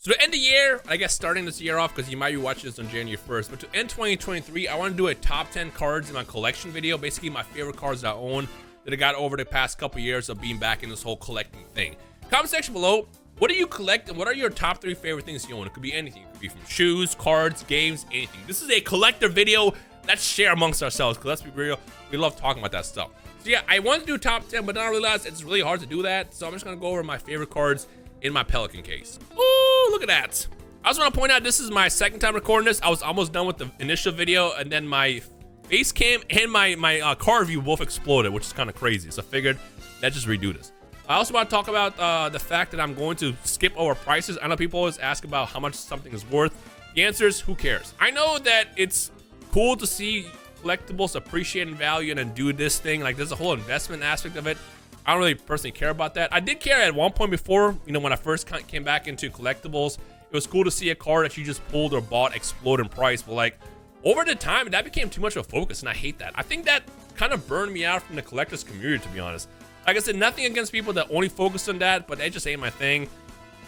So to end the year, I guess starting this year off, because you might be watching this on January 1st, but to end 2023, I want to do a top 10 cards in my collection video. Basically, my favorite cards that I own that I got over the past couple years of being back in this whole collecting thing. Comment section below, what do you collect and what are your top 3 favorite things you own? It could be anything. It could be from shoes, cards, games, anything. This is a collector video. Let's share amongst ourselves, because let's be real, we love talking about that stuff. So yeah, I wanted to do top 10, but then I realized it's really hard to do that. So I'm just going to go over my favorite cards in my Pelican case. Ooh, look at that. I also want to point out this is my second time recording this. I was almost done with the initial video, and then my face cam and my car review both exploded, which is kind of crazy. So I figured let's just redo this. I also want to talk about the fact that I'm going to skip over prices. I know people always ask about how much something is worth. The answer is who cares? I know that it's cool to see collectibles appreciate in value and then do this thing. Like there's a whole investment aspect of it. I don't really personally care about that. I did care at one point before, you know, when I first came back into collectibles. It was cool to see a card that you just pulled or bought explode in price, but like over the time, that became too much of a focus, and I hate that. I think that kind of burned me out from the collectors community, to be honest. Like I said, nothing against people that only focus on that, but that just ain't my thing.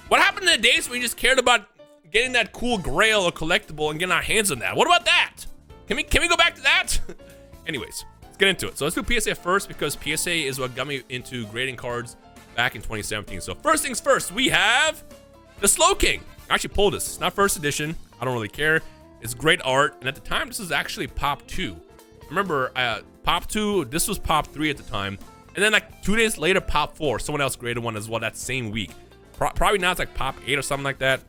What happened in the days when you just cared about getting that cool grail or collectible and getting our hands on that? What about that? Can we go back to that? Anyways. Let's get into it. So let's do PSA first, because PSA is what got me into grading cards back in 2017. So first things first, we have the Slow King. I actually pulled this. It's not first edition. I don't really care. It's great art. And at the time, this was actually Pop 2. Remember, Pop 2, this was Pop 3 at the time. And then like 2 days later, Pop 4. Someone else graded one as well that same week. Probably now it's like Pop 8 or something like that.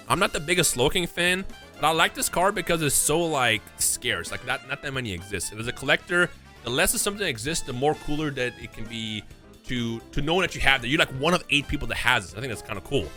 I'm not the biggest Slow King fan, but I like this card because it's so like scarce. Like not that many exist. If it's a collector, the less something exists, the more cooler that it can be to know that you have that. You're like one of 8 people that has this. I think that's kind of cool.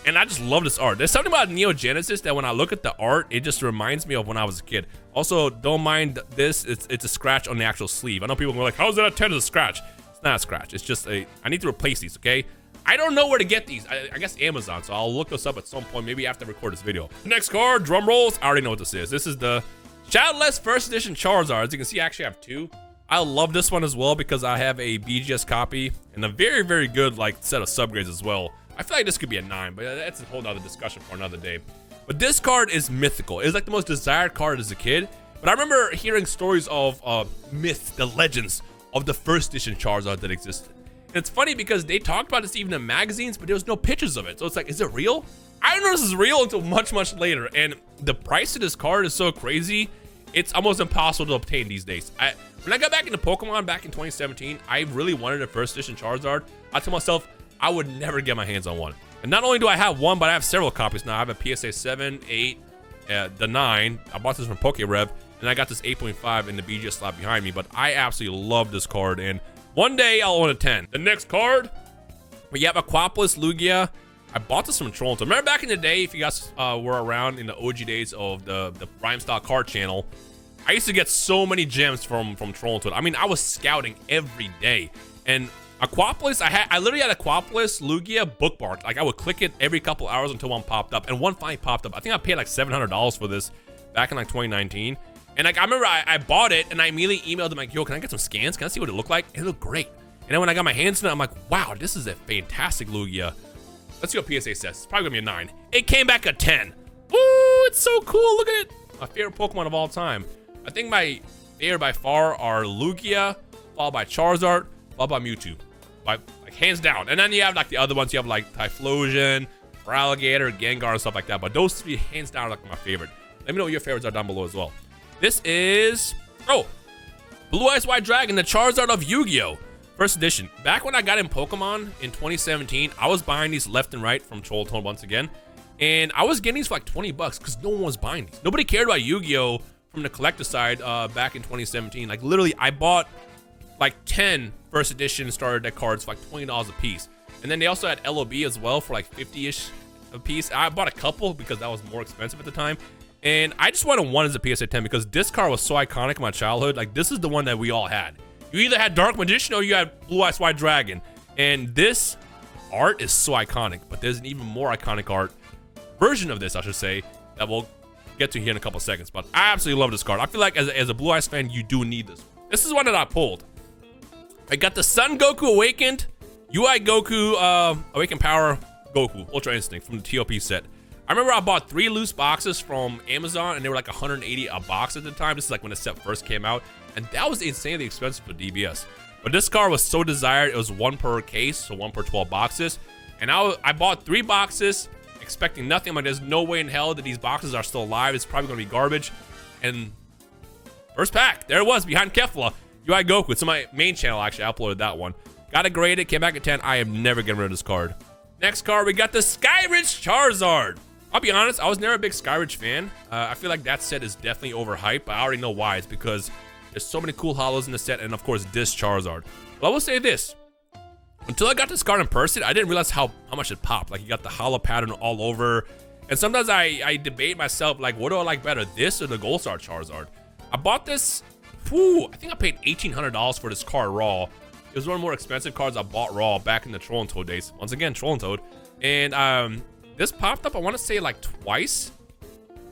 And I just love this art. There's something about Neo Genesis that when I look at the art, it just reminds me of when I was a kid. Also, don't mind this. It's a scratch on the actual sleeve. I know people go like, how is that a 10 as a scratch? It's not a scratch. It's just I need to replace these, okay? I don't know where to get these. I guess Amazon, so I'll look this up at some point, maybe after I record this video. Next card, drum rolls. I already know what this is. This is the Shadowless First Edition Charizard. As you can see, I actually have 2. I love this one as well because I have a BGS copy and a very, very good like set of subgrades as well. I feel like this could be a 9, but that's a whole nother discussion for another day. But this card is mythical. It's like the most desired card as a kid. But I remember hearing stories of myths, the legends of the first edition Charizard that existed. And it's funny because they talked about this even in magazines, but there was no pictures of it. So it's like, is it real? I didn't know this is real until much, much later. And the price of this card is so crazy, it's almost impossible to obtain these days. When I got back into Pokemon back in 2017, I really wanted a first edition Charizard. I told myself I would never get my hands on one. And not only do I have one, but I have several copies now. I have a PSA 7, 8, the 9. I bought this from PokeRev, and I got this 8.5 in the BGS slot behind me. But I absolutely love this card, and one day I'll own a 10. The next card, we have Aquapolis Lugia. I bought this from Toronto. Remember back in the day, if you guys were around in the OG days of the Rhymestyle card channel, I used to get so many gems from Toronto. I mean, I was scouting every day. And Aquapolis, I literally had Aquapolis Lugia bookmarked. Like I would click it every couple hours until one popped up, and one finally popped up. I think I paid like $700 for this back in like 2019. And like I remember I bought it and I immediately emailed them like, yo, can I get some scans? Can I see what it looked like? It looked great. And then when I got my hands on it, I'm like, wow, this is a fantastic Lugia. Let's see what PSA says. It's probably gonna be a 9. It came back a 10. Ooh, it's so cool. Look at it. My favorite Pokemon of all time. I think my favorite by far are Lugia, followed by Charizard, followed by Mewtwo. Like hands down. And then you have like the other ones. You have like Typhlosion, Alligator, Gengar, and stuff like that. But those 3 hands down are like my favorite. Let me know what your favorites are down below as well. This is, Blue Eyes White Dragon, the Charizard of Yu-Gi-Oh! First edition. Back when I got in Pokemon in 2017, I was buying these left and right from Trolltone once again. And I was getting these for like 20 bucks because no one was buying these. Nobody cared about Yu-Gi-Oh! From the collector side back in 2017. Like literally, I bought like 10 first edition starter deck cards for like $20 a piece. And then they also had LOB as well for like 50-ish a piece. I bought a couple because that was more expensive at the time. And I just wanted one as a PSA 10 because this card was so iconic in my childhood. Like this is the one that we all had. You either had Dark Magician or you had Blue Eyes White Dragon. And this art is so iconic, but there's an even more iconic art version of this, I should say, that we'll get to here in a couple seconds. But I absolutely love this card. I feel like as a Blue Eyes fan, you do need this. This is one that I pulled. I got the Sun Goku Awakened, UI Goku Awakened Power Goku, Ultra Instinct from the TOP set. I remember I bought 3 loose boxes from Amazon, and they were like 180 a box at the time. This is like when the set first came out, and that was insanely expensive for DBS. But this card was so desired, it was 1 per case, so 1 per 12 boxes. And I bought 3 boxes, expecting nothing. I'm like, there's no way in hell that these boxes are still alive. It's probably gonna be garbage. And first pack, there it was, behind Kefla, UI Goku. It's on my main channel, actually. I uploaded that one. Got it graded, came back at 10. I am never getting rid of this card. Next card, we got the Skyridge Charizard. I'll be honest, I was never a big Skyridge fan. I feel like that set is definitely overhyped, but I already know why. It's because there's so many cool holos in the set, and of course, this Charizard. But I will say this. Until I got this card in person, I didn't realize how much it popped. Like, you got the holo pattern all over. And sometimes I debate myself, like, what do I like better, this or the Gold Star Charizard? I bought this, I think I paid $1,800 for this card raw. It was one of the more expensive cards I bought raw back in the Troll and Toad days. Once again, Troll and Toad. And this popped up, I want to say, like twice.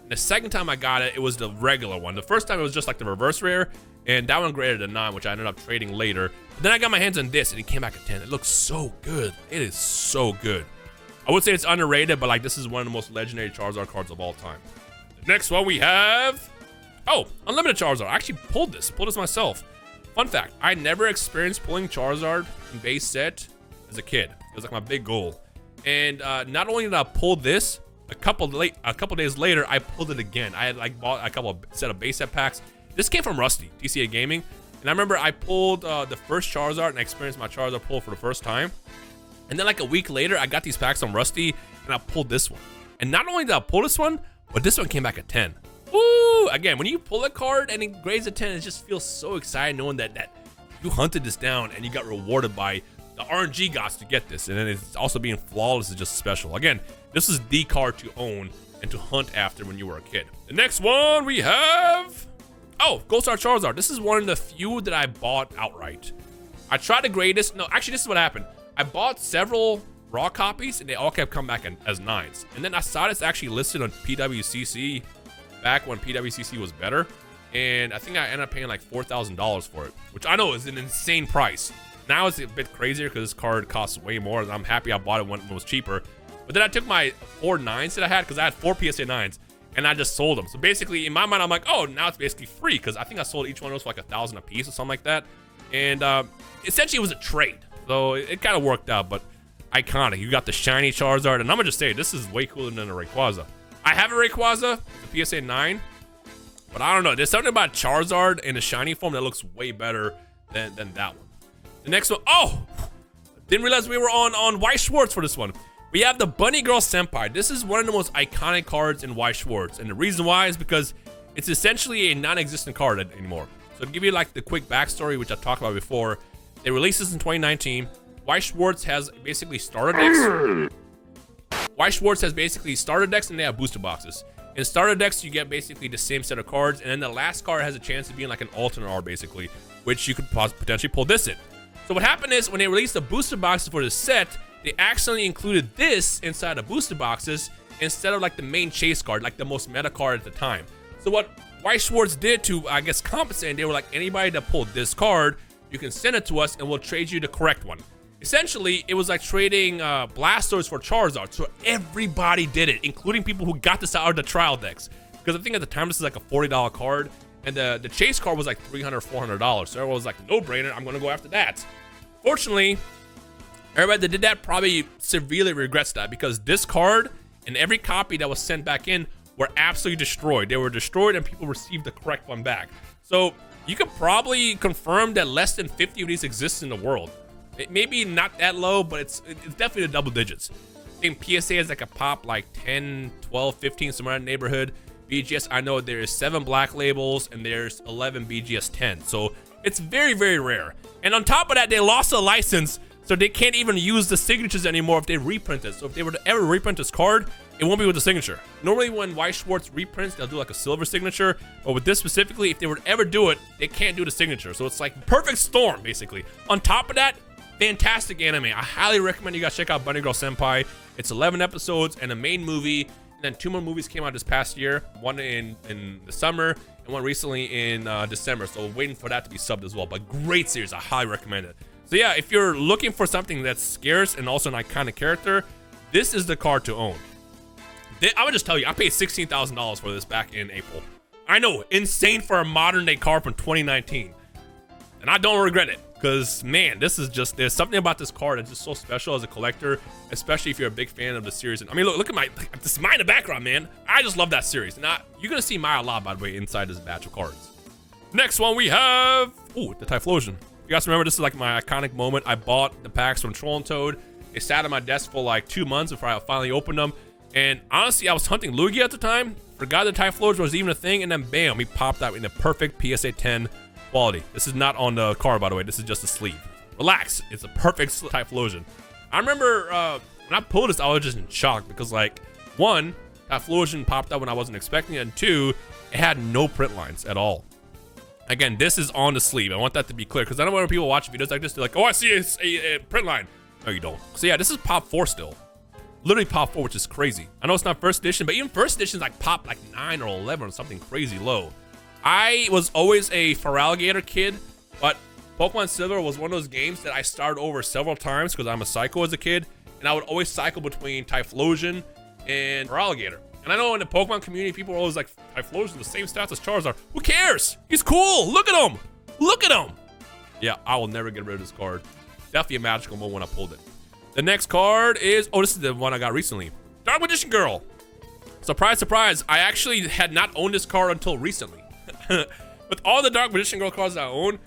And the second time I got it, it was the regular one. The first time it was just like the reverse rare, and that one graded a 9, which I ended up trading later. But then I got my hands on this, and it came back at 10. It looks so good. It is so good. I would say it's underrated, but like this is one of the most legendary Charizard cards of all time. The next one we have, Unlimited Charizard. I actually pulled this myself. Fun fact, I never experienced pulling Charizard in base set as a kid. It was like my big goal. And not only did I pull this, a couple days later, I pulled it again. I had like bought a couple of set of base set packs. This came from Rusty, TCA Gaming. And I remember I pulled the first Charizard and I experienced my Charizard pull for the first time. And then like a week later, I got these packs from Rusty and I pulled this one. And not only did I pull this one, but this one came back at 10. Woo! Again, when you pull a card and it grades at 10, it just feels so exciting knowing that you hunted this down and you got rewarded by the RNG gods to get this. And then it's also being flawless is just special. Again, this is the card to own and to hunt after when you were a kid. The next one we have, Gold Star Charizard. This is one of the few that I bought outright. I tried to grade this. No, actually, this is what happened. I bought several raw copies and they all kept coming back as 9s. And then I saw this actually listed on PWCC back when PWCC was better. And I think I ended up paying like $4,000 for it, which I know is an insane price. Now it's a bit crazier because this card costs way more. And I'm happy I bought it when it was cheaper. But then I took my 4 9s that I had because I had 4 PSA 9s and I just sold them. So basically in my mind, I'm like, oh, now it's basically free because I think I sold each one of those for like $1,000 a piece or something like that. And essentially it was a trade. So it kind of worked out, but iconic. You got the shiny Charizard, and I'm gonna just say this is way cooler than a Rayquaza. I have a Rayquaza, the PSA 9, but I don't know. There's something about Charizard in a shiny form that looks way better than that one. The next one, didn't realize we were on Weiss Schwartz for this one. We have the Bunny Girl Senpai. This is one of the most iconic cards in Weiss Schwartz, and the reason why is because it's essentially a non-existent card anymore. So to give you like the quick backstory, which I talked about before, they released this in 2019. Weiss Schwartz has basically starter decks. Weiss Schwartz has basically starter decks and they have booster boxes. In starter decks, you get basically the same set of cards, and then the last card has a chance to be in like an alternate art basically, which you could potentially pull this in. So what happened is when they released the booster boxes for this set, they accidentally included this inside the booster boxes instead of like the main chase card, like the most meta card at the time. So what Weiss Schwartz did to, I guess, compensate, they were like, anybody that pulled this card, you can send it to us and we'll trade you the correct one. Essentially, it was like trading Blastoise for Charizard. So everybody did it, including people who got this out of the trial decks. Because I think at the time this is like a $40 card, and the chase card was like $300, $400. So everyone was like, no brainer, I'm gonna go after that. Fortunately, everybody that did that probably severely regrets that, because this card and every copy that was sent back in were absolutely destroyed. They were destroyed and people received the correct one back. So you could probably confirm that less than 50 of these exist in the world. It maybe not that low, but it's definitely the double digits. I think PSA is like a pop like 10, 12, 15, somewhere in the neighborhood. BGS, I know there is 7 black labels and there's 11 BGS 10. So it's very, very rare. And on top of that, they lost a license, so they can't even use the signatures anymore if they reprint it. So if they were to ever reprint this card, it won't be with the signature. Normally when Weiss Schwartz reprints, they'll do like a silver signature, but with this specifically, if they were to ever do it, they can't do the signature. So it's like perfect storm, basically. On top of that, fantastic anime. I highly recommend you guys check out Bunny Girl Senpai. It's 11 episodes and a main movie, and then 2 more movies came out this past year. One in the summer and one recently in December. So waiting for that to be subbed as well. But great series, I highly recommend it. So yeah, if you're looking for something that's scarce and also an iconic character, This is the card to own. I would just tell you, I paid $16,000 for this back in April. I know, insane for a modern day card from 2019. And I don't regret it, because man, this is just, there's something about this card that's just so special as a collector, especially if you're a big fan of the series. And I mean, look at this mine in the background, man. I just love that series. Now, you're gonna see Maya a lot, by the way, inside this batch of cards. Next one we have, ooh, the Typhlosion. You guys remember, this is like my iconic moment. I bought the packs from Troll and Toad. They sat on my desk for like 2 months before I finally opened them. And honestly, I was hunting Lugia at the time, forgot the Typhlosion was even a thing, and then bam, he popped out in a perfect PSA 10 quality. This is not on the card, by the way. This is just a sleeve. Relax, it's a perfect Typhlosion. I remember when I pulled this, I was just in shock because, like, one, Typhlosion popped up when I wasn't expecting it, and two, it had no print lines at all. Again, this is on the sleeve. I want that to be clear because I don't want when people watch videos like this, they're like, oh, I see a print line. No, you don't. So yeah, this is Pop 4 still. Literally Pop 4, which is crazy. I know it's not first edition, but even first edition is like Pop like 9 or 11 or something crazy low. I was always a Feraligatr kid, but Pokemon Silver was one of those games that I started over several times because I'm a psycho as a kid, and I would always cycle between Typhlosion and Feraligatr. And I know in the Pokemon community, people are always like, Typhlosion, the same stats as Charizard. Who cares? He's cool. Look at him. Look at him. Yeah, I will never get rid of this card. Definitely a magical moment when I pulled it. The next card is, oh, this is the one I got recently. Dark Magician Girl. Surprise, surprise. I actually had not owned this card until recently. With all the Dark Magician Girl cards I own,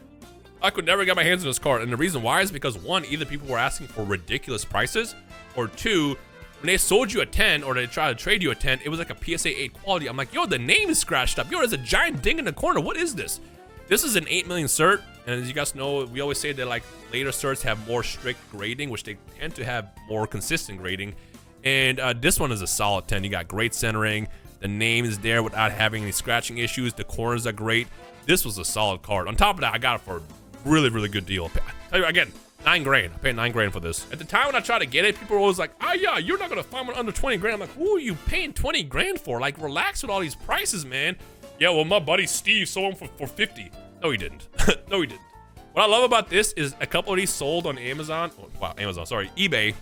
I could never get my hands on this card. And the reason why is because, one, either people were asking for ridiculous prices, or two, when they sold you a 10 or they tried to trade you a 10, it was like a PSA 8 quality. I'm like, yo, the name is scratched up. Yo, there's a giant ding in the corner. What is this? This is an 8 million cert. And as you guys know, we always say that like later certs have more strict grading, which they tend to have more consistent grading. And this one is a solid 10. You got great centering. The name is there without having any scratching issues. The corners are great. This was a solid card. On top of that, I got it for a really, really good deal. I tell you again, 9 grand. I paid 9 grand for this. At the time when I tried to get it, people were always like, oh yeah, you're not gonna find one under 20 grand. I'm like, who are you paying 20 grand for? Like, relax with all these prices, man. Yeah, well, my buddy Steve sold them for 50. No, he didn't. No, he didn't. What I love about this is a couple of these sold on Amazon. Oh, wow, Amazon, sorry, eBay.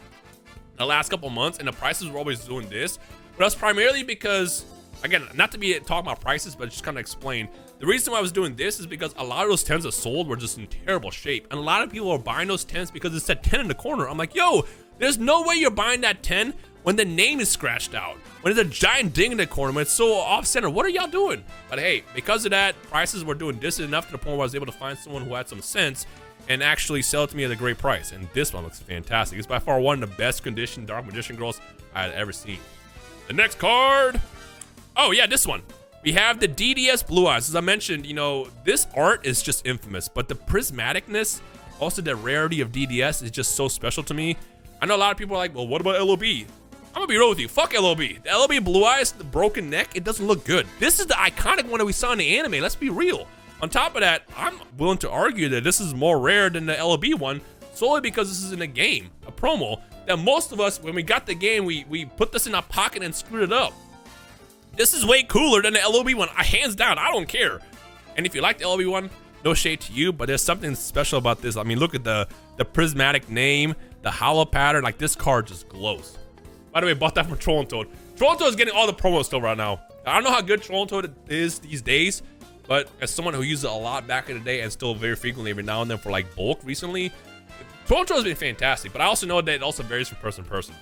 The last couple months, and the prices were always doing this. But that's primarily because, again, not to be talking about prices, but just kind of explain. The reason why I was doing this is because a lot of those 10s that sold were just in terrible shape. And a lot of people are buying those 10s because it's that 10 in the corner. I'm like, yo, there's no way you're buying that 10 when the name is scratched out, when there's a giant ding in the corner, when it's so off-center. What are y'all doing? But hey, because of that, prices were doing this enough to the point where I was able to find someone who had some sense and actually sell it to me at a great price. And this one looks fantastic. It's by far one of the best conditioned Dark Magician Girls I had ever seen. The next card. Oh yeah, this one. We have the DDS Blue Eyes. As I mentioned, you know, this art is just infamous, but the prismaticness, also the rarity of DDS is just so special to me. I know a lot of people are like, well, what about LOB? I'm gonna be real with you. Fuck LOB. The LOB Blue Eyes, the broken neck, it doesn't look good. This is the iconic one that we saw in the anime. Let's be real. On top of that, I'm willing to argue that this is more rare than the LOB one, solely because this is in a game, a promo, that most of us, when we got the game, we put this in our pocket and screwed it up. This is way cooler than the LOB one. Hands down, I don't care. And if you like the LOB one, no shade to you, but there's something special about this. I mean, look at the prismatic name, the hollow pattern. Like, this card just glows. By the way, bought that from Troll and Toad. Troll and Toad is getting all the promos still right now. I don't know how good Troll and Toad is these days, but as someone who used it a lot back in the day and still very frequently every now and then for like bulk recently, Troll and Toad has been fantastic, but I also know that it also varies from person to person.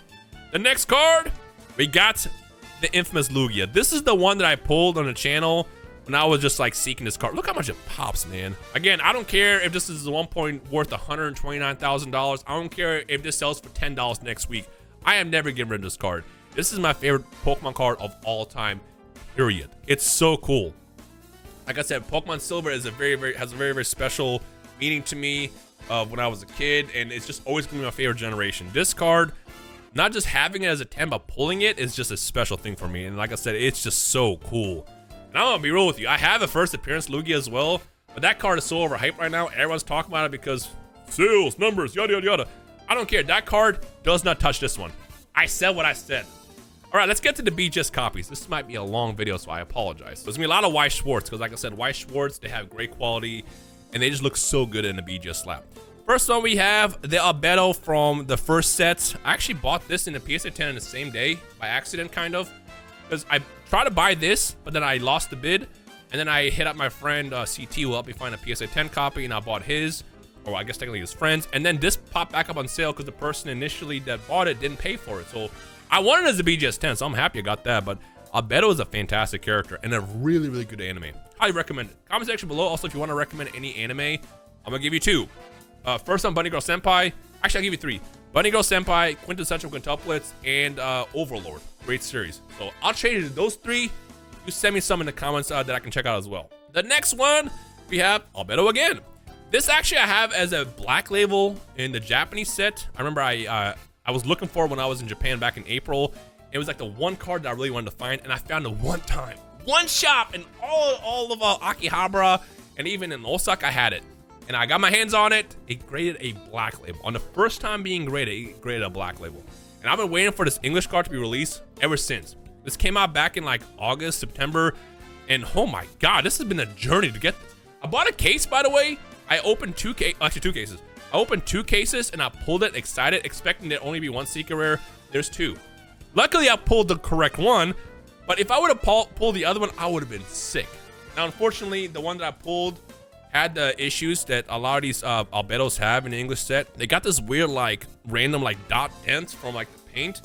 The next card, we got the infamous Lugia. This is the one that I pulled on the channel when I was just like seeking this card. Look how much it pops, man. Again, I don't care if this is the one point worth $129,000. I don't care if this sells for $10 next week. I am never getting rid of this card. This is my favorite Pokemon card of all time, period. It's so cool. Like I said, Pokemon Silver is has a very special meaning to me when I was a kid, and it's just always gonna be my favorite generation. This card, not just having it as a 10, but pulling it is just a special thing for me. And like I said, it's just so cool. And I'm gonna be real with you. I have a first appearance Lugia as well, but that card is so overhyped right now. Everyone's talking about it because sales, numbers, yada, yada, yada. I don't care. That card does not touch this one. I said what I said. All right, let's get to the BGS copies. This might be a long video, so I apologize. There's gonna be a lot of Weiss Schwartz, because like I said, Weiss Schwartz, they have great quality, and they just look so good in the BGS slab. First one, we have the Albedo from the first set. I actually bought this in the PSA 10 on the same day by accident, kind of, because I tried to buy this, but then I lost the bid, and then I hit up my friend CT who helped me find a PSA 10 copy, and I bought his, or I guess technically his friends, and then this popped back up on sale because the person initially that bought it didn't pay for it. So I wanted it as a BGS 10, so I'm happy I got that. But Albedo is a fantastic character and a really, really good anime. Highly recommend it. Comment section below. Also, if you want to recommend any anime, I'm gonna give you 2. First on Bunny Girl Senpai. Actually, I'll give you 3. Bunny Girl Senpai, Quintessential Quintuplets, and Overlord. Great series. So I'll trade you those 3. You send me some in the comments that I can check out as well. The next one, we have Albedo again. This actually I have as a black label in the Japanese set. I remember I was looking for it when I was in Japan back in April. It was like the one card that I really wanted to find, and I found it one time. One shop in all of Akihabara, and even in Osaka I had it. And I got my hands on it. It graded a black label. On the first time being graded, it graded a black label. And I've been waiting for this English card to be released ever since. This came out back in like August, September, and oh my god, this has been a journey to get this. I bought a case, by the way. I opened 2 cases. I opened 2 cases and I pulled it excited, expecting there only be 1 secret rare. There's 2. Luckily, I pulled the correct one, but if I would have pulled the other one, I would have been sick. Now, unfortunately, the one that I pulled had the issues that a lot of these Albedos have in the English set. They got this weird, like, random, like, dot dents from, like, the paint,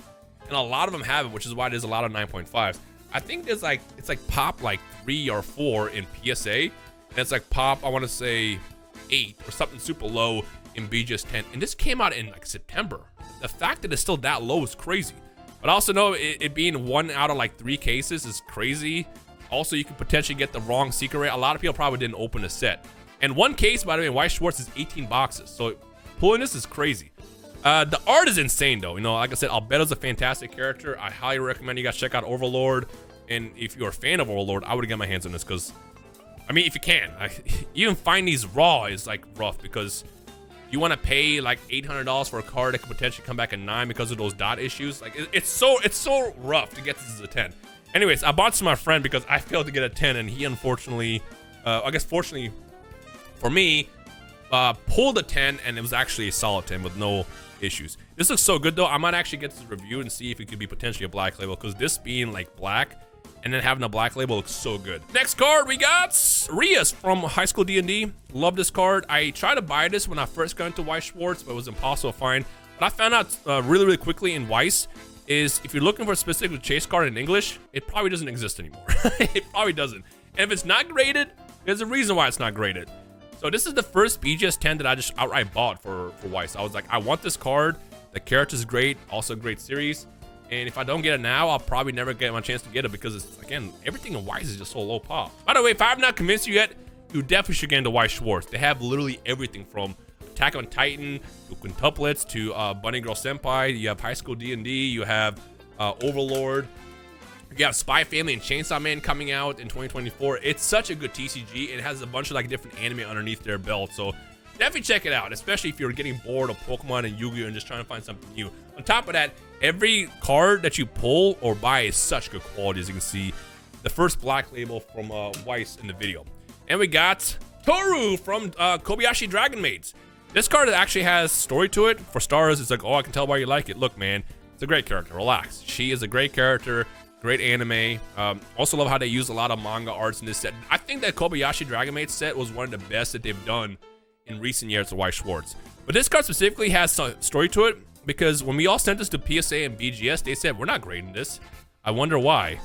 and a lot of them have it, which is why there's a lot of 9.5s. I think there's, like, it's, like, pop, like, 3 or 4 in PSA, and it's, like, pop, I want to say 8 or something super low in BGS 10, and this came out in like September. The fact that it's still that low is crazy. But I also know it being 1 out of like 3 cases is crazy. Also, you could potentially get the wrong secret rare. A lot of people probably didn't open the set. And 1 case, by the way, in White Schwartz is 18 boxes. So pulling this is crazy. The art is insane though. You know, like I said, Albedo's a fantastic character. I highly recommend you guys check out Overlord. And if you're a fan of Overlord, I would get my hands on this because, I mean, if you can, even find these raw is like rough because you want to pay like $800 for a card that could potentially come back at 9 because of those dot issues. Like it's so rough to get this as a 10. Anyways, I bought this to my friend because I failed to get a 10, and he unfortunately, I guess fortunately for me, pulled a 10, and it was actually a solid 10 with no issues. This looks so good though. I might actually get this reviewed and see if it could be potentially a black label because this being like black and then having a black label looks so good. Next card we got Rhymestyle from High School D&D. Love this card. I tried to buy this when I first got into White Schwartz, but it was impossible to find. But I found out really quickly in Weiss is if you're looking for a specific chase card in English, it probably doesn't exist anymore. It probably doesn't. And if it's not graded, there's a reason why it's not graded. So this is the first BGS 10 that I just outright bought for Weiss. I was like, I want this card. The character's great, also a great series. And if I don't get it now, I'll probably never get my chance to get it because it's, again, everything in Weiss is just so low pop. By the way, if I have not convinced you yet, you definitely should get into White Schwartz. They have literally everything from Attack on Titan to Quintuplets to Bunny Girl Senpai. You have High School D&D. You have Overlord. You have Spy Family and Chainsaw Man coming out in 2024. It's such a good TCG. It has a bunch of like different anime underneath their belt. So definitely check it out, especially if you're getting bored of Pokemon and Yu-Gi-Oh! And just trying to find something new. On top of that, every card that you pull or buy is such good quality, as you can see. The first black label from Weiss in the video. And we got Toru from Kobayashi Dragon Maids. This card actually has story to it. For stars, it's like, oh, I can tell why you like it. Look, man, it's a great character. Relax. She is a great character. Great anime. Also love how they use a lot of manga arts in this set. I think that Kobayashi Dragon Maid set was one of the best that they've done in recent years of White Schwartz. But this card specifically has some story to it because when we all sent this to PSA and BGS, they said, we're not grading this. I wonder why.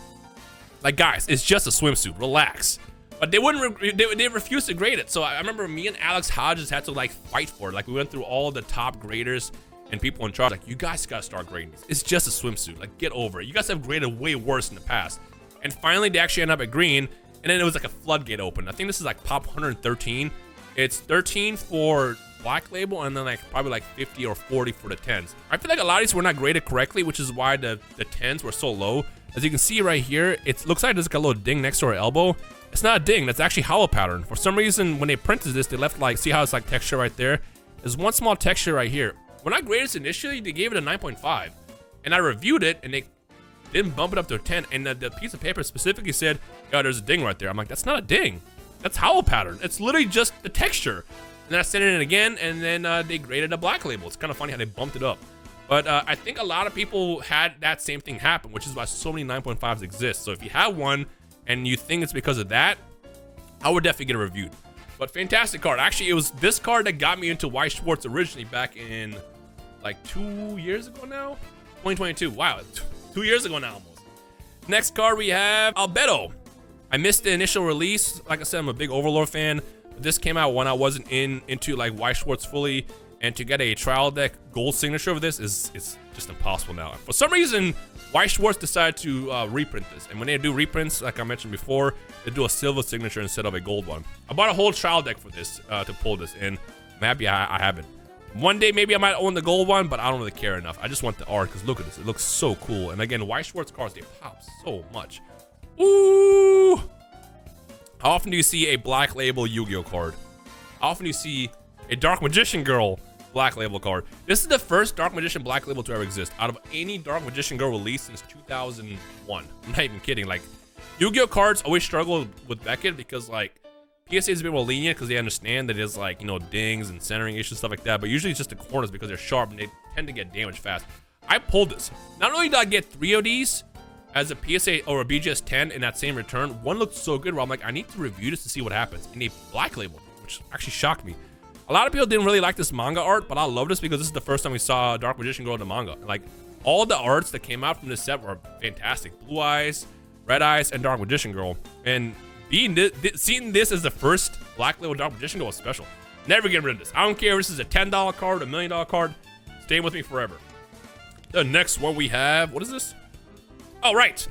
Like, guys, it's just a swimsuit. Relax. But they wouldn't. They refused to grade it. So I remember me and Alex Hodges had to like fight for it. Like we went through all the top graders and people in charge. Like, you guys gotta start grading this. It's just a swimsuit. Like, get over it. You guys have graded way worse in the past. And finally, they actually ended up at green. And then it was like a floodgate open. I think this is like pop 113. It's 13 for black label and then like probably like 50 or 40 for the 10s. I feel like a lot of these were not graded correctly, which is why the 10s were so low. As you can see right here, it looks like there's like a little ding next to our elbow. It's not a ding, that's actually hollow pattern. For some reason, when they printed this, they left like, see how it's like texture right there? There's one small texture right here. When I graded this initially, they gave it a 9.5. And I reviewed it and they didn't bump it up to a 10. And the piece of paper specifically said, oh, there's a ding right there. I'm like, that's not a ding. That's hollow pattern. It's literally just the texture. And then I sent it in again, and then they graded a black label. It's kind of funny how they bumped it up. But I think a lot of people had that same thing happen, which is why so many 9.5s exist. So if you have one and you think it's because of that, I would definitely get it reviewed. But fantastic card. Actually, it was this card that got me into Weiss Schwarz originally back in like 2 years ago now. 2022. Wow, 2 years ago now almost. Next card we have Albedo. I missed the initial release. Like I said, I'm a big Overlord fan. But this came out when I wasn't into like Weiss Schwarz fully. And to get a trial deck gold signature of this is just impossible now. For some reason, Weiss Schwarz decided to reprint this. And when they do reprints, like I mentioned before, they do a silver signature instead of a gold one. I bought a whole trial deck for this to pull this, and I'm happy I have it. One day, maybe I might own the gold one, but I don't really care enough. I just want the art, because look at this. It looks so cool. And again, Weiss Schwarz cards, they pop so much. Ooh! How often do you see a black label Yu-Gi-Oh card? How often do you see a Dark Magician Girl black label card? This is the first Dark Magician black label to ever exist out of any Dark Magician Girl release since 2001. I'm not even kidding. Like, Yu-Gi-Oh cards always struggle with Beckett because, like, PSA is a bit more lenient because they understand that it's like, you know, dings and centering issues, stuff like that. But usually it's just the corners because they're sharp and they tend to get damaged fast. I pulled this. Not only did I get 3 of these as a PSA or a BGS 10 in that same return, one looked so good where I'm like, I need to review this to see what happens in a black label, which actually shocked me. A lot of people didn't really like this manga art, but I love this because this is the first time we saw Dark Magician Girl in the manga. Like, all the arts that came out from this set were fantastic. Blue Eyes, Red Eyes, and Dark Magician Girl. And seeing this as the first black label Dark Magician Girl was special. Never get rid of this. I don't care if this is a $10 card, a $1 million card. Stay with me forever. The next one we have, what is this? Oh, right.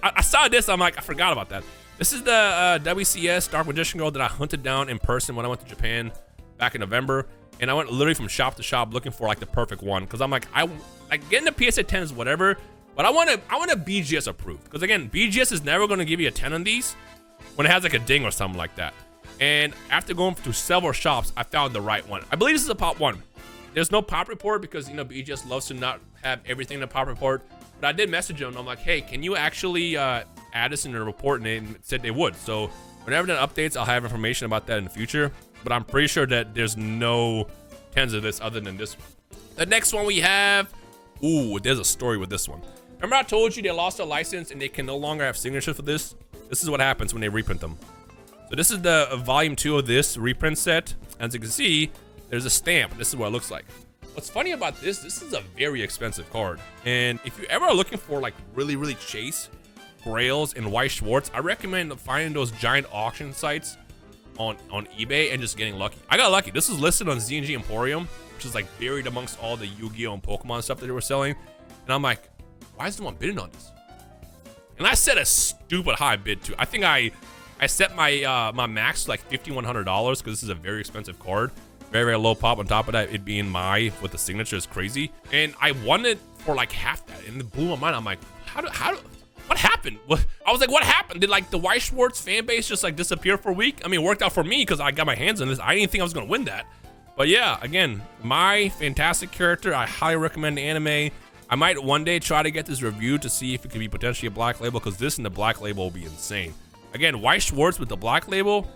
I saw this, I'm like, I forgot about that. This is the WCS Dark Magician Girl that I hunted down in person when I went to Japan back in November. And I went literally from shop to shop looking for like the perfect one. Cause I'm like, getting the PSA 10 is whatever, but I want a BGS approved. Cause again, BGS is never gonna give you a 10 on these when it has like a ding or something like that. And after going through several shops, I found the right one. I believe this is a pop one. There's no pop report because, you know, BGS loves to not have everything in the pop report. But I did message them. I'm like, hey, can you actually add this in the report? And they said they would. So whenever that updates, I'll have information about that in the future. But I'm pretty sure that there's no 10s of this other than this one. The next one we have, ooh, there's a story with this one. Remember I told you they lost their license and they can no longer have signatures for this? This is what happens when they reprint them. So this is the volume 2 of this reprint set. As you can see, there's a stamp. This is what it looks like. What's funny about this is a very expensive card. And if you ever are looking for like really chase grails in Weiss Schwarz, I recommend finding those giant auction sites on eBay and just getting lucky. I got lucky. This is listed on Z&G Emporium, which is like buried amongst all the Yu-Gi-Oh and Pokemon stuff that they were selling. And I'm like, why is no one bidding on this? And I set a stupid high bid too. I think I set my my max to like $5,100 because this is a very expensive card. Very low pop. On top of that, it being my with the signature is crazy. And I won it for like half that, and it blew my mind. I'm like, what happened? I was like, what happened? Did like the Weiss Schwarz fan base just like disappear for a week? I mean, it worked out for me because I got my hands on this. I didn't think I was gonna win that. But yeah, again, my fantastic character. I highly recommend the anime. I might one day try to get this reviewed to see if it could be potentially a black label, because this and the black label will be insane. Again, Weiss Schwarz with the black label,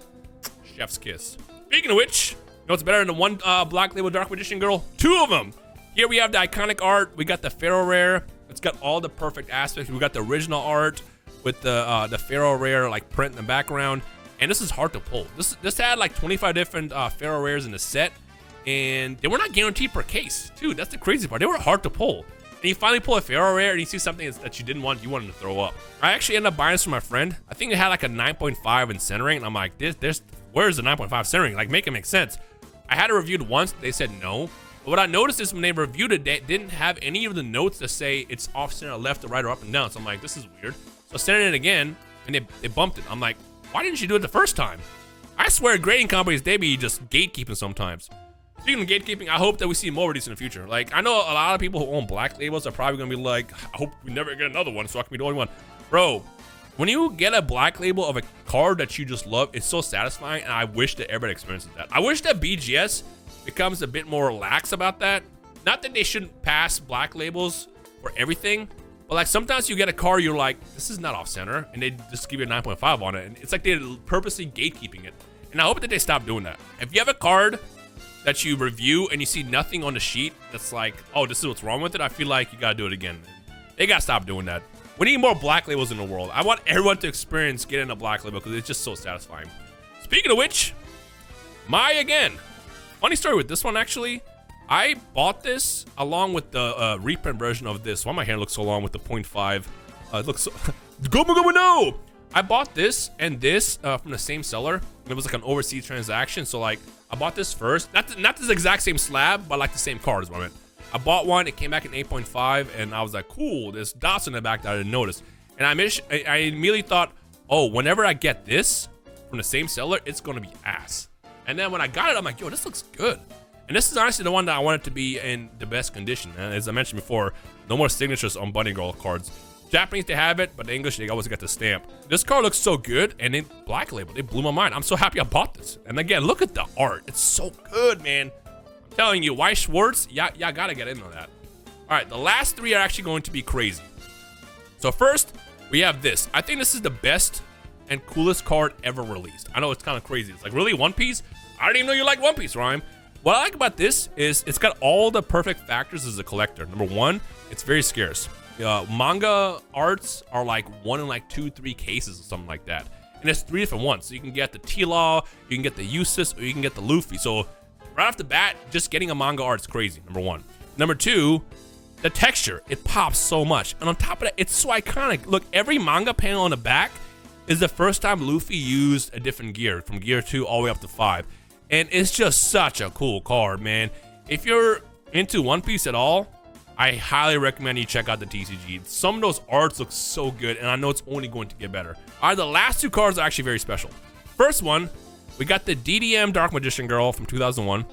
chef's kiss. Speaking of which, you know what's better than the one black label Dark Magician Girl? 2 of them. Here we have the iconic art. We got the Pharaoh Rare. It's got all the perfect aspects. We got the original art with the Pharaoh Rare like print in the background. And this is hard to pull. This had like 25 different Pharaoh Rares in the set, and they were not guaranteed per case. Dude, that's the crazy part. They were hard to pull. And you finally pull a Pharaoh Rare and you see something that you didn't want, you wanted to throw up. I actually ended up buying this from my friend. I think it had like a 9.5 in centering, and I'm like, where's the 9.5 centering? Like, make it make sense. I had it reviewed once. They said no. But what I noticed is when they reviewed it, they didn't have any of the notes that say it's off center, left, or right, or up and down. So I'm like, this is weird. So I sent it again, and they bumped it. I'm like, why didn't you do it the first time? I swear grading companies, they be just gatekeeping sometimes. Speaking of gatekeeping, I hope that we see more of these in the future. Like, I know a lot of people who own black labels are probably gonna be like, I hope we never get another one so I can be the only one. Bro, when you get a black label of a card that you just love, it's so satisfying, and I wish that everybody experiences that. I wish that BGS becomes a bit more lax about that. Not that they shouldn't pass black labels for everything, but like sometimes you get a card, you're like, this is not off center, and they just give you a 9.5 on it, and it's like they're purposely gatekeeping it. And I hope that they stop doing that. If you have a card that you review and you see nothing on the sheet that's like, oh, this is what's wrong with it, I feel like you gotta do it again. They gotta stop doing that. We need more black labels in the world. I want everyone to experience getting a black label because it's just so satisfying. Speaking of which, again. Funny story with this one, actually. I bought this along with the reprint version of this. Why my hair looks so long with the 0.5? It looks so... Go, no! I bought this and this from the same seller. It was like an overseas transaction. So like, I bought this first. Not this exact same slab, but like the same card is what I meant. I bought one. It came back in 8.5, and I was like, cool. There's dots in the back that I didn't notice. And I immediately thought, oh, whenever I get this from the same seller, it's gonna be ass. And then when I got it, I'm like, yo, this looks good. And this is honestly the one that I want it to be in the best condition. And as I mentioned before, no more signatures on Bunny Girl cards. Japanese, they have it, but the English, they always get the stamp. This card looks so good, and it black labeled. It blew my mind. I'm so happy I bought this. And again, look at the art. It's so good, man. I'm telling you, Weiss Schwarz, y'all gotta get in on that. All right, the last three are actually going to be crazy. So first, we have this. I think this is the best and coolest card ever released. I know it's kind of crazy. It's like, really, One Piece? I didn't even know you like One Piece, Rhyme. What I like about this is it's got all the perfect factors as a collector. Number one, it's very scarce. Manga arts are like 1 in like 2-3 cases or something like that. And there's 3 different ones. So you can get the T-Law, you can get the Usis, or you can get the Luffy. So right off the bat, just getting a manga art is crazy, number one. Number two, the texture, it pops so much. And on top of that, it's so iconic. Look, every manga panel on the back is the first time Luffy used a different gear, from gear 2 all the way up to 5. And it's just such a cool card, man. If you're into One Piece at all, I highly recommend you check out the TCG. Some of those arts look so good, and I know it's only going to get better. All right, the last 2 cards are actually very special. First one, we got the DDM Dark Magician Girl from 2001.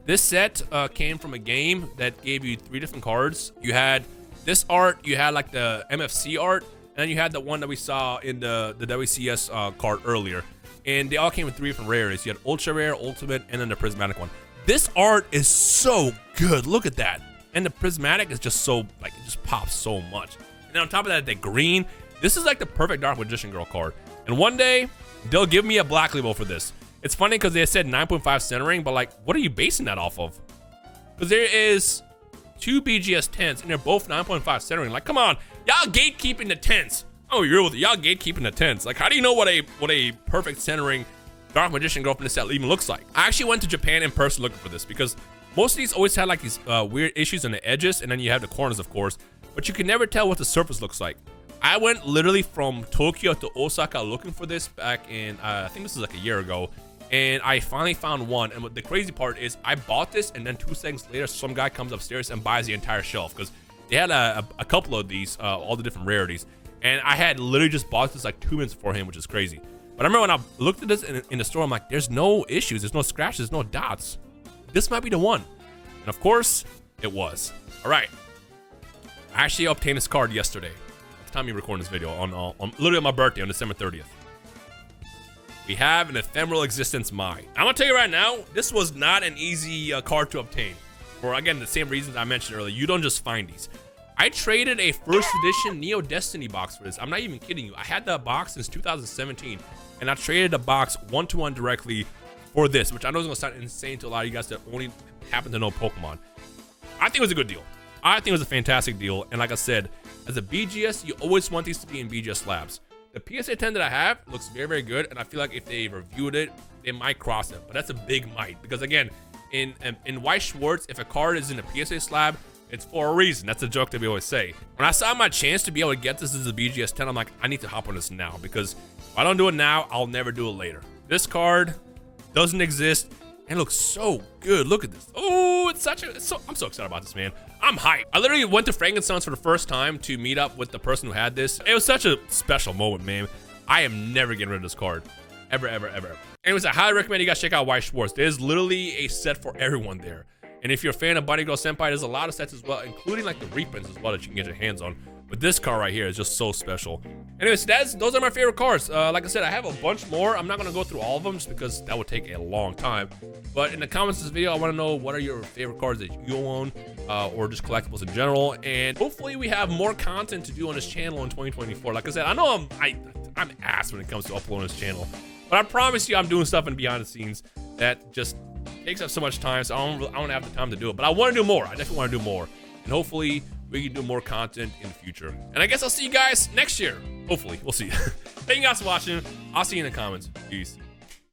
This set came from a game that gave you 3 different cards. You had this art, you had like the MFC art, and then you had the one that we saw in the WCS card earlier. And they all came with 3 different rarities. You had Ultra Rare, Ultimate, and then the Prismatic one. This art is so good. Look at that. And the Prismatic is just so, like, it just pops so much. And then on top of that, the green. This is like the perfect Dark Magician Girl card. And one day, they'll give me a black label for this. It's funny because they said 9.5 centering, but like, what are you basing that off of? Because there is 2 BGS 10s, and they're both 9.5 centering. Like, come on, y'all gatekeeping the 10s. Oh, you're with it. Y'all gatekeeping the 10s. Like, how do you know what a perfect centering Dark Magician Girl from this set even looks like? I actually went to Japan in person looking for this because most of these always had like these weird issues on the edges, and then you have the corners, of course, but you can never tell what the surface looks like. I went literally from Tokyo to Osaka looking for this back in, I think this is like a year ago, and I finally found one. And what the crazy part is, I bought this, and then 2 seconds later, some guy comes upstairs and buys the entire shelf because they had a couple of these, all the different rarities. And I had literally just bought this like 2 minutes before him, which is crazy. But I remember when I looked at this in the store, I'm like, there's no issues, there's no scratches, there's no dots. This might be the one. And of course, it was. All right. I actually obtained this card yesterday. At the time you recording this video, on literally on my birthday, on December 30th. We have an Ephemeral Existence Mai. I'm gonna tell you right now, this was not an easy card to obtain. For again, the same reasons I mentioned earlier. You don't just find these. I traded a first edition Neo Destiny box for this. I'm not even kidding you. I had that box since 2017, and I traded a box 1-to-1 directly for this, which I know is gonna sound insane to a lot of you guys that only happen to know Pokemon. I think it was a good deal. I think it was a fantastic deal, and like I said, as a BGS, you always want these to be in BGS labs. The PSA 10 that I have looks very, very good, and I feel like if they reviewed it, they might cross it, but that's a big might, because again, in Weiss Schwarz, if a card is in a PSA slab, it's for a reason. That's a joke that we always say. When I saw my chance to be able to get this as a BGS 10, I'm like, I need to hop on this now, because if I don't do it now, I'll never do it later. This card doesn't exist and looks so good. Look at this. Oh, I'm so excited about this, man. I'm hyped. I literally went to Frankenstein's for the first time to meet up with the person who had this. It was such a special moment, man. I am never getting rid of this card. Ever, ever, ever. Anyways, I highly recommend you guys check out Weiss Schwarz. There's literally a set for everyone there. And if you're a fan of Bunny Girl Senpai, there's a lot of sets as well, including like the reprints as well that you can get your hands on. But this card right here is just so special. Anyways, those are my favorite cards. Like I said, I have a bunch more. I'm not gonna go through all of them just because that would take a long time. But in the comments of this video, I wanna know what are your favorite cards that you own, or just collectibles in general. And hopefully we have more content to do on this channel in 2024. Like I said, I know I'm ass when it comes to uploading this channel. But I promise you I'm doing stuff in behind the scenes that just takes up so much time, so I don't have the time to do it. But I want to do more. I definitely want to do more. And hopefully we can do more content in the future. And I guess I'll see you guys next year. Hopefully. We'll see. Thank you guys for watching. I'll see you in the comments. Peace.